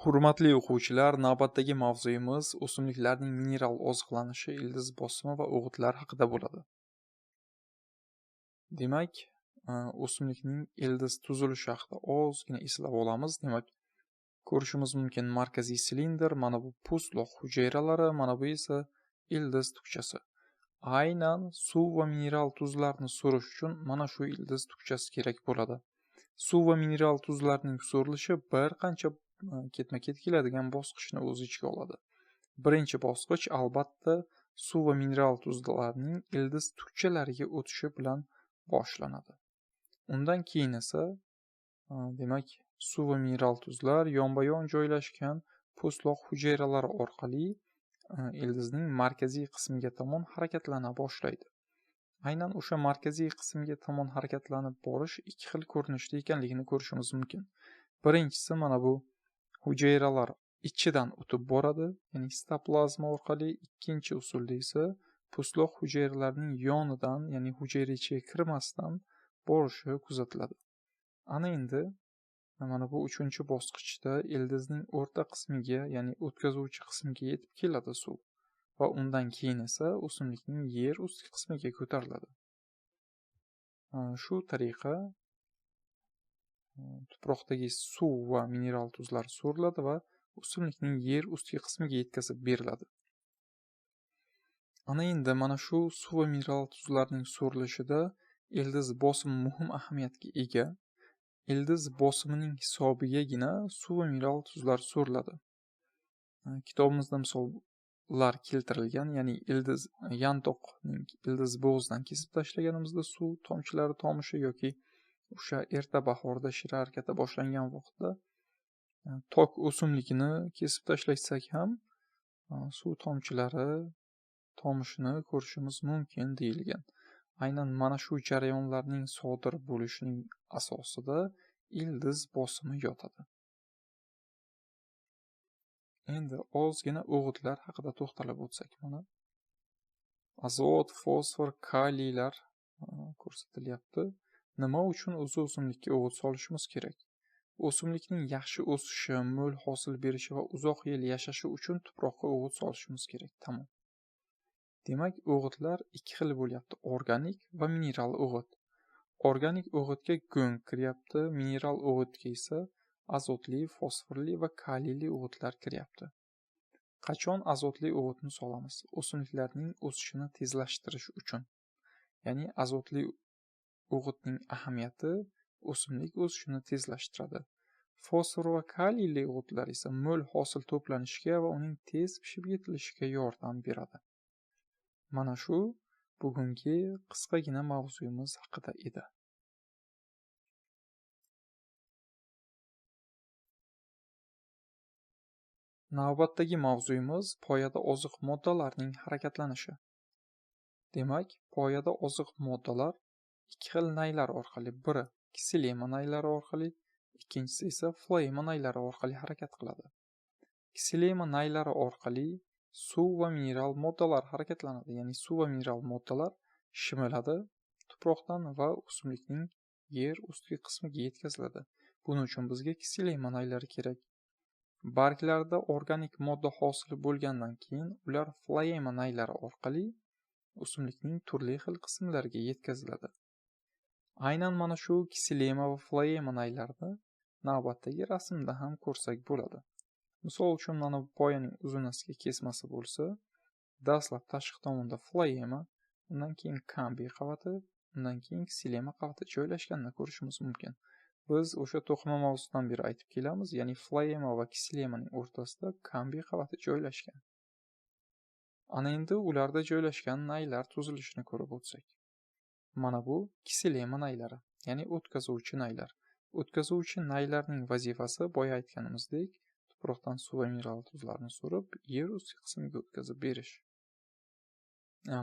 Hurmatli o'quvchilar, navbatdagi mavzuyimiz o'simliklarning mineral oziqlanishi, ildiz bosimi va o'g'itlar haqida bo'ladi. Demak, o'simlikning ildiz tuzilishi haqida ozgina eslab olamiz. Demak, ko'rishimiz mumkin markaziy silindr, mana bu po'stloq hujayralari, mana bu esa ildiz tokchasi. Aynan suv va mineral tuzlarni so'rish uchun mana shu ildiz tokchasi kerak bo'ladi. Suv va mineral tuzlarning so'rilishi bir qancha ketma-ket keladigan bosqichni o'z ichiga oladi. Birinchi bosqich albatta suv va mineral tuzlarning ildiz tokchalariga o'tishi bilan boshlanadi. Undan keyin esa demak suv va mineral tuzlar yonma-yon joylashgan po'stloq hujayralari orqali ildizning markaziy qismiga tomon harakatlana boshlaydi. Aynan o'sha markaziy qismga tomon harakatlanib borish ikki xil ko'rinishda ekanligini ko'rishimiz mumkin. Birinchisi mana bu hujayralar ichidan o'tib boradi, ya'ni sitoplazma orqali. Ikkinchi usulda esa po'stloq hujayralarning yonidan, ya'ni hujayra ichiga kirmasdan borishi kuzatiladi. Ana endi mana bu uchinchi bosqichda ildizning o'rta qismiga, ya'ni o'tkazuvchi qismiga yetib keladi suv va undan keyin esa o'simlikning yer ustki qismiga ko'tariladi. Shu tariqa tuproqdagi suv va mineral tuzlar so'riladi va o'simlikning yer ustki qismiga yetkazib beriladi. Ana endi mana shu suv va mineral tuzlarning so'rilishida ildiz bosimi muhim ahamiyatga ega. Ildiz bosimining hisobigagina suv va mineral tuzlar so'riladi. Kitobimizda misollar keltirilgan, ya'ni ildiz yantoqning ildiz bo'g'zidan kesib tashlaganimizda suv tomchilari tomishi yoki o'sha erta bahorda shira harakati boshlangan vaqtda tok o'simlikni kesib tashlasak ham suv tomchilari tomishini ko'rishimiz mumkin deyilgan. Aynan mana shu jarayonlarning sodir bo'lishining asosida ildiz bosimi yotadi. Endi ozgina o'g'itlar haqida to'xtalib o'tsak, mana azot, fosfor, kaliylar ko'rsatilyapti. Nima uchun o'simlikka o'g'it solishimiz kerak? O'simlikning yaxshi o'sishi, mo'l hosil berishi va uzoq yil yashashi uchun tuproqqa o'g'it solishimiz kerak. Tamom. Demak, o'g'itlar ikki xil bo'lyapti: organik va mineral o'g'it. Organik o'g'itga go'ng kiryapti, mineral o'g'itga esa azotli, fosforli va kaliyli o'g'itlar kiryapti. Qachon azotli o'g'itni solamiz? O'simliklarning o'sishini tezlashtirish uchun. Ya'ni azotli o'g'itning ahamiyati o'simlik o'sishini tezlashtiradi. Fosfor va kaliyli o'g'itlar esa mo'l hosil to'planishiga va uning tez pishib yetilishiga yordam beradi. Mana shu bugungi qisqagina mavzuyimiz haqida edi. Navbatdagi mavzuyimiz poyada oziq moddalarning harakatlanishi. Demak, poyada oziq moddalar ikki xil naylar orqali, biri kiselema naylari orqali, ikkinchisi esa floema naylari orqali harakat qiladi. Kiselema naylari orqali suv va mineral moddalar harakatlanadi, ya'ni suv va mineral moddalar shimiladi tuproqdan va o'simlikning yer ustki qismiga yetkaziladi. Buning uchun bizga kiselema naylari kerak. Barglarda organik modda hosil bo'lgandan keyin ular floema naylari orqali o'simlikning turli xil qismlariga yetkaziladi. Aynan mana shu kiselema va floema naylarni navbatdagi rasmda ham ko'rsak bo'ladi. Misol uchun mana bu poyaning uzunasiga kesmasi bo'lsa, dastlab tashqi tomonda floema, undan keyin kambiy qavati, undan keyin kiselema qavati joylashganini ko'rishimiz mumkin. Biz o'sha to'qima mavzusidan beri aytib kelamiz, ya'ni floema va kiselemaning o'rtasida kambiy qavati joylashgan. Ana endi ularda joylashgan naylar tuzilishini ko'rib o'tsak. Mana bu kiselema naylari, ya'ni o'tkazuvchi naylar. O'tkazuvchi naylarning vazifasi boya aytganimizdek, tuproqdan suv va mineral tuzlarni so'rib, yer ustki qismiga o'tkazib berish.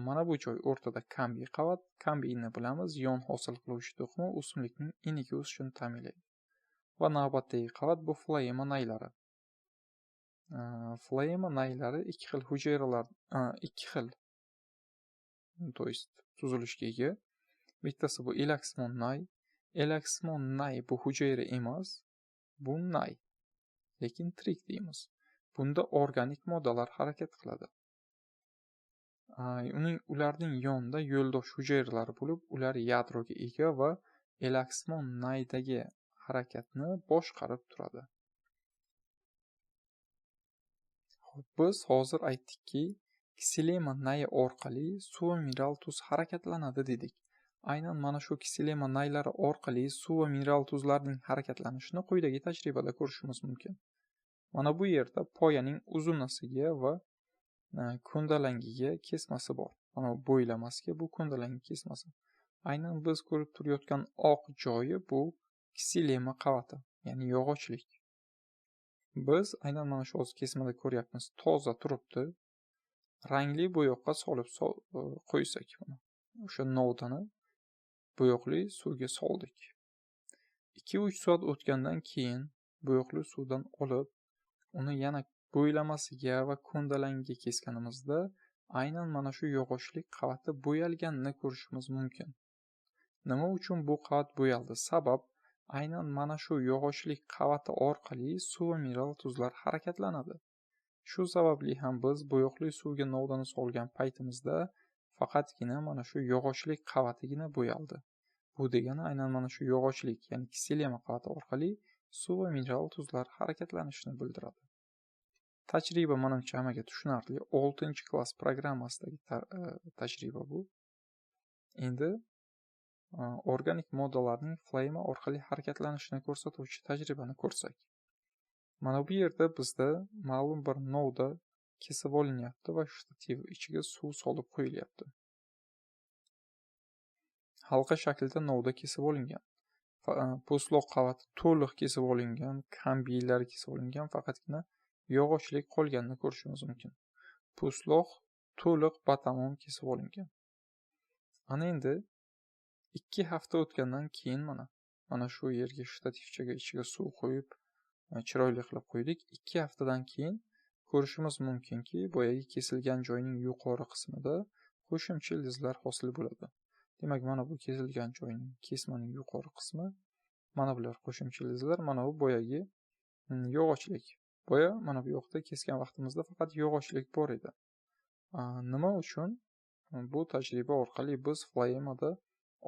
Mana bu joy o'rtada kambiy qavat. Kambiyni bilamiz, yon hosil qiluvchi to'qima o'simlikning iniga o'sishini ta'minlaydi. Va navbatdagi qavat bu floema naylari. Floema naylari ikki xil hujayralar, ikki xil tuzilishga ega. Bittasi bu elaksimon nay. Elaksimon nay bu hujayra emas, bu nay. lekin tirik deymiz. Bunda organik moddalar harakat qiladi. Ularning yonida yo'ldosh hujayralari bo'lib, ular yadroga ega va elaksmon naydagi harakatni boshqarib turadi. Biz hozir aytdikki, kiselema nayi orqali suv va mineral tuz harakatlanadi dedik. Aynan mana shu kiselema naylari orqali suv va mineral tuzlarning harakatlanishini quyidagi tajribada ko'rishimiz mumkin. Mana bu yerda poyaning uzunasiga va ko'ndalangiga kesmasi bor. Mana bo'ylamasiga bu ko'ndalangi kesmasi. Aynan biz ko'rib turayotgan oq joyi bu kiselema qavati, ya'ni yog'ochlik. Biz aynan mana shu hozir kesmada ko'ryapmiz, toza turibdi. Rangli bo'yoqqa solib qo'ysak, o'sha novdani bo'yoqli suvga soldik. 2-3 soat o'tgandan keyin bo'yoqli suvdan olib, uni yana bo'ylamasiga va ko'ndalangiga kesganimizda aynan mana shu yog'ochlik qavati bo'yalganini ko'rishimiz mumkin. Nima uchun bu qavat bo'yaldi? Sabab aynan mana shu yog'ochlik qavati orqali suv va mineral tuzlar harakatlanadi. Shu sababli ham biz bo'yoqli suvga novdani solgan paytimizda faqatgina mana shu yog'ochlik qavatigina bo'yaldi. Bu degani aynan mana shu yog'ochlik, ya'ni kiselema qavati orqali suv va mineral tuzlar harakatlanishini bildiradi. Tajriba menimcha hammaga tushunarli. 6-klass programmasidagi tajriba bu. Endi organik moddalarning floema orqali harakatlanishini ko'rsatuvchi tajribani ko'rsak. Mana bu yerda bizda ma'lum bir novda kesib olinyapti va shtativ ichiga suv solib qo'yilyapti. Halqa shaklida novda kesib olingan. Po'stloq qavati to'liq kesib olingan, kambiylar kesib olingan, faqatgina yog'ochlik qolganini ko'rishimiz mumkin. Po'stloq to'liq batamom kesib olingan. Ana endi 2 hafta o'tgandan keyin mana shu yerga shtativchaga ichiga suv qo'yib, chiroyli qilib qo'ydik. 2 haftadan keyin ko'rishimiz mumkinki, boyagi kesilgan joyning yuqori qismida qo'shimcha ildizlar hosil bo'ladi. Demak, mana bu kesilgan joyning, kesmaning yuqori qismi, mana bular qo'shimcha ildizlar, mana bu boyagi yog'ochlik. Boya mana bu yoqda kesgan vaqtimizda faqat yog'ochlik bor edi. Nima uchun? Bu tajriba orqali biz floemada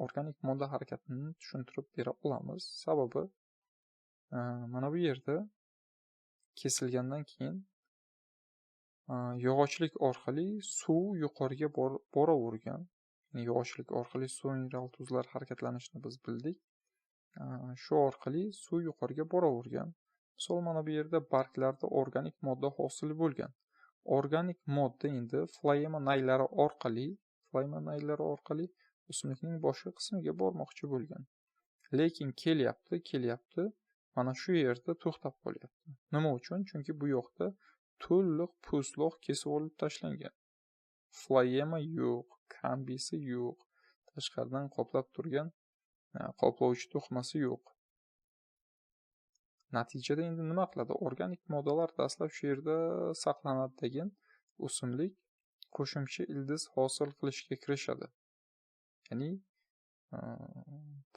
organik modda harakatini tushuntirib bera olamiz. Sababi mana bu yerda kesilgandan keyin yog'ochlik orqali suv yuqoriga boravergan. Yog'ochlik orqali suv mineral tuzlar harakatlanishini biz bildik. Shu orqali suv yuqoriga boravergan. Misol mana bu yerda barglarda organik modda hosil bo'lgan. Organik modda endi floema naylari orqali o'simlikning boshqa qismiga bormoqchi bo'lgan. Lekin kelyapti, mana shu yerda to'xtab qolyapti. Nima uchun? Chunki bu yoqda to'liq po'stloq kesib olib tashlangan. Floema yo'q, kambisi yo'q, tashqaridan qoplab turgan qoplovchi to'qimasi yo'q. Natijada endi nima qiladi? Organik moddalar dastlab shu yerda saqlanadi degan o'simlik qo'shimcha ildiz hosil qilishga kirishadi. Ya'ni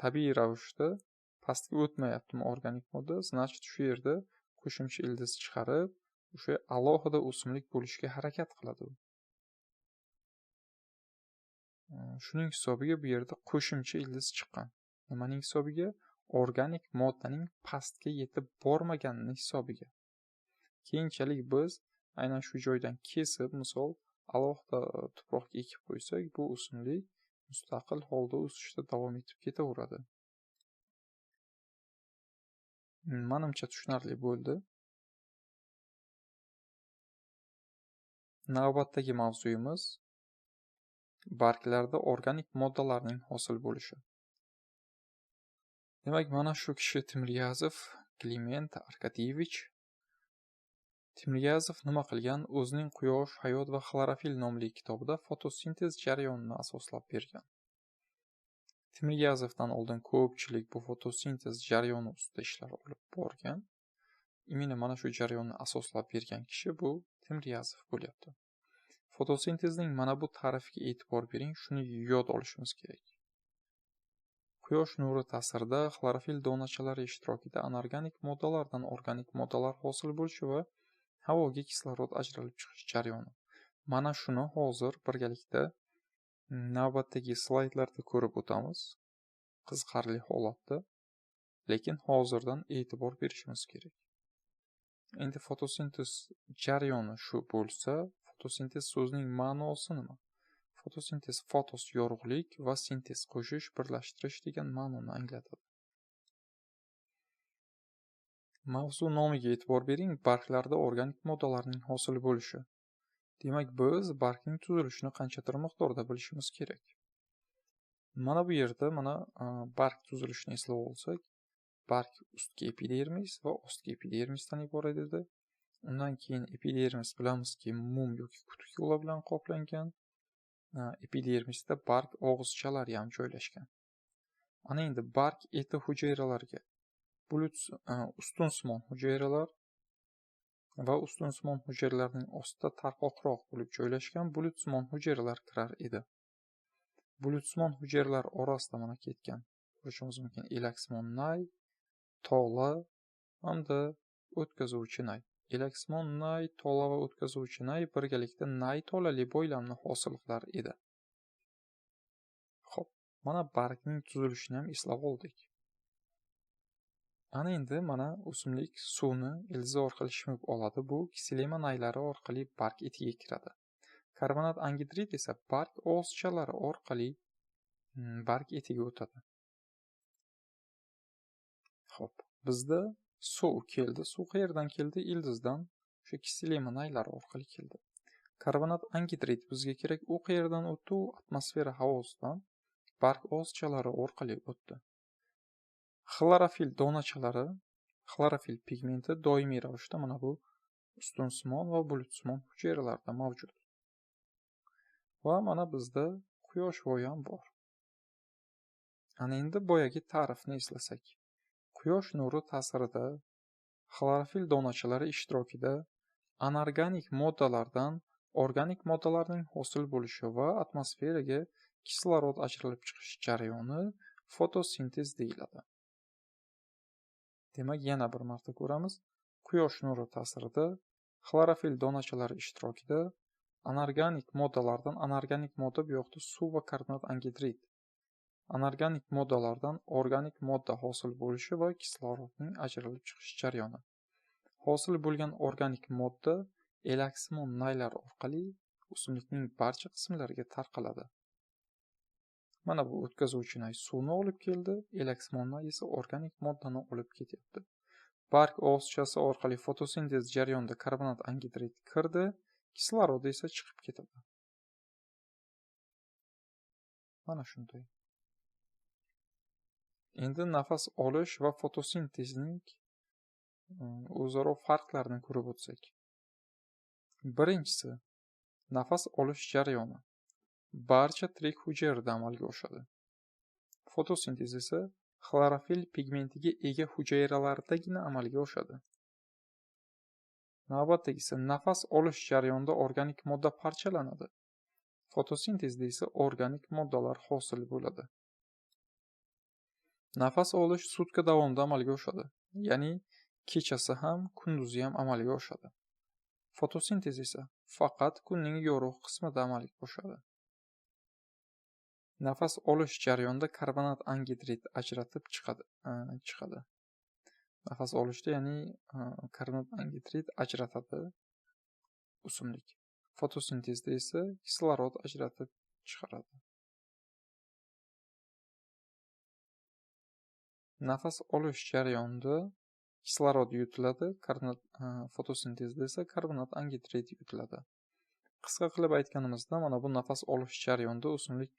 tabiiy ravishda pastga o'tmayaptimi organik modda? Значит, shu yerda qo'shimcha ildiz chiqarib, o'sha alohida o'simlik bo'lishga harakat qiladi. Shuning hisobiga bu yerda qo'shimcha ildiz chiqqan. Nimaning hisobiga? Organik moddaning pastga yetib bormaganining hisobiga. Keyinchalik biz aynan shu joydan kesib, misol alohida tuproqqa ekib qo'ysak, bu o'simlik mustaqil holda o'sishda davom etib ketaveradi. Menimcha tushunarli bo'ldi. Navbatdagi mavzuyimiz barglarda organik moddalarning hosil bo'lishi. Demak, mana shu kishi Timryazov Kliment Arkadievich. Timryazov nima qilgan? O'zining Quyosh, hayot va xlorofil nomli kitobida fotosintez jarayonini asoslab bergan. Timryazovdan oldin ko'pchilik bu fotosintez jarayoni ustida ishlar olib borgan. Mana shu jarayonni asoslab bergan kishi bu Timryazov bo'lyapti. Fotosintezning mana bu ta'rifiga e'tibor bering, shuni yod olishimiz kerak. Quyosh nuri ta'sirida xlorofil donachalari ishtirokida anorganik moddalardan organik moddalar hosil bo'lishi va havoga kislorod ajralib chiqish jarayoni. Mana shuni hozir birgalikda navbatdagi slaydlarda ko'rib o'tamiz. Qiziqarli holatda, lekin hozirdan e'tibor berishimiz kerak. Endi fotosintez jarayoni shu bo'lsa, fotosintez so'zining ma'nosi nima? Fotosintez fotos yorug'lik va sintez qo'shish, birlashtirish degan ma'noni anglatadi. Mavzu nomiga e'tibor bering, barglarda organik moddalarning hosil bo'lishi. Demak, biz bargning tuzilishini qanchadir miqdorda bilishimiz kerak. Mana bu yerda barg tuzilishini eslab olsak, barg ustki epidermis va ostki epidermisdan iborat edi. Undan keyin epidermis bilamizki, mum yoki kutuk yo'li bilan qoplangan. Epidermisda barg og'izchalari ham joylashgan. Ana endi barg eti hujayralarga ustunsimon hujayralar va ustunsimon hujayralarning ostida tarqoqroq bo'lib joylashgan bulutsimon hujayralar kirar edi. Bulutsimon hujayralar orasida mana ketgan ko'rishimiz mumkin elaksimon nay, tola hamda o'tkazuvchi nay. Elaksimon nay, tola va o'tkazuvchi nay birgalikda nay tolali bo'ylamni hosil qilar edi. Xo'p, mana bargning tuzilishini ham eslab oldik. Ana endi mana o'simlik suvni ildizi orqali shimib oladi. Bu kiselema naylari orqali barg etiga kiradi. Karbonat angidrid esa barg og'izchalari orqali barg etiga o'tadi. Xo'p, bizda suv keldi. Suv qayerdan keldi? Ildizdan, o'sha kiselema naylari orqali keldi. Karbonat angidrid bizga kerak. U qayerdan o'tdi? U atmosfera havosidan barg og'izchalari orqali o'tdi. Xlorofil donachalari, xlorofil pigmenti doimiy ravishda mana bu ustunsimon va bulutsimon hujayralarda mavjud. Va mana bizda quyosh voyi ham bor. Ana endi boyagi ta'rifni eslasak. Quyosh nuri ta'sirida xlorofil donachalari ishtirokida anorganik moddalardan organik moddalarning hosil bo'lishi va atmosferaga kislorod ajralib chiqish jarayoni fotosintez deyiladi. Demak, yana bir marta ko'ramiz. Quyosh nuri ta'sirida xlorofil donachalari ishtirokida anorganik moddalardan, anorganik modda bu yoqda suv va karbonat angidrid. Anorganik moddalardan organik modda hosil bo'lishi va kislorodning ajralib chiqish jarayoni. Hosil bo'lgan organik modda elaksimon naylar orqali o'simlikning barcha qismlariga tarqaladi. Mana bu o'tkazuvchi nay suvni olib keldi, elaksimon nay esa organik moddani olib ketyapti. Barg og'izchasi orqali fotosintez jarayonida karbonat angidrid kirdi, kislorod esa chiqib ketadi. Mana shunday. Endi nafas olish va fotosintezning o'zaro farqlarini ko'rib o'tsak. Birinchisi, nafas olish jarayoni barcha tirik hujayrada amalga oshadi. Fotosintez esa xlorofil pigmentiga ega hujayralardagina amalga oshadi. Navbatdagisi, nafas olish jarayonida organik modda parchalanadi. Fotosintezda esa organik moddalar hosil bo'ladi. Nafas olish sutka davomida amalga oshadi. Ya'ni kechasi ham, kunduzi ham amalga oshadi. Fotosintez esa faqat kunning yorug' qismida amalga oshadi. Nafas olish jarayonida karbonat angidrid ajratib chiqadi. Nafas olishda, ya'ni karbonat angidrid ajratadi o'simlik. Fotosintezda esa kislorod ajratib chiqaradi. Nafas olish jarayonida kislorod yutiladi, fotosintezda esa karbonat angidrid yutiladi. Qisqa qilib aytganimizda, mana bu nafas olish jarayonida o'simlik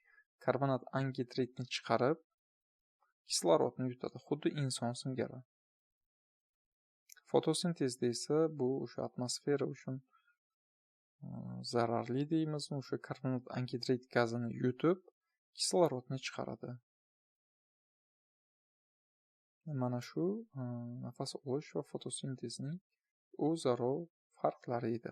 karbonat angidridni chiqarib, kislorodni yutadi, xuddi inson singari. Fotosintezda esa bu o'sha atmosfera uchun zararli deymizmi, o'sha karbonat angidrid gazini yutib, kislorodni chiqaradi. Mana shu nafas olish va fotosintezning o'zaro farqlari edi.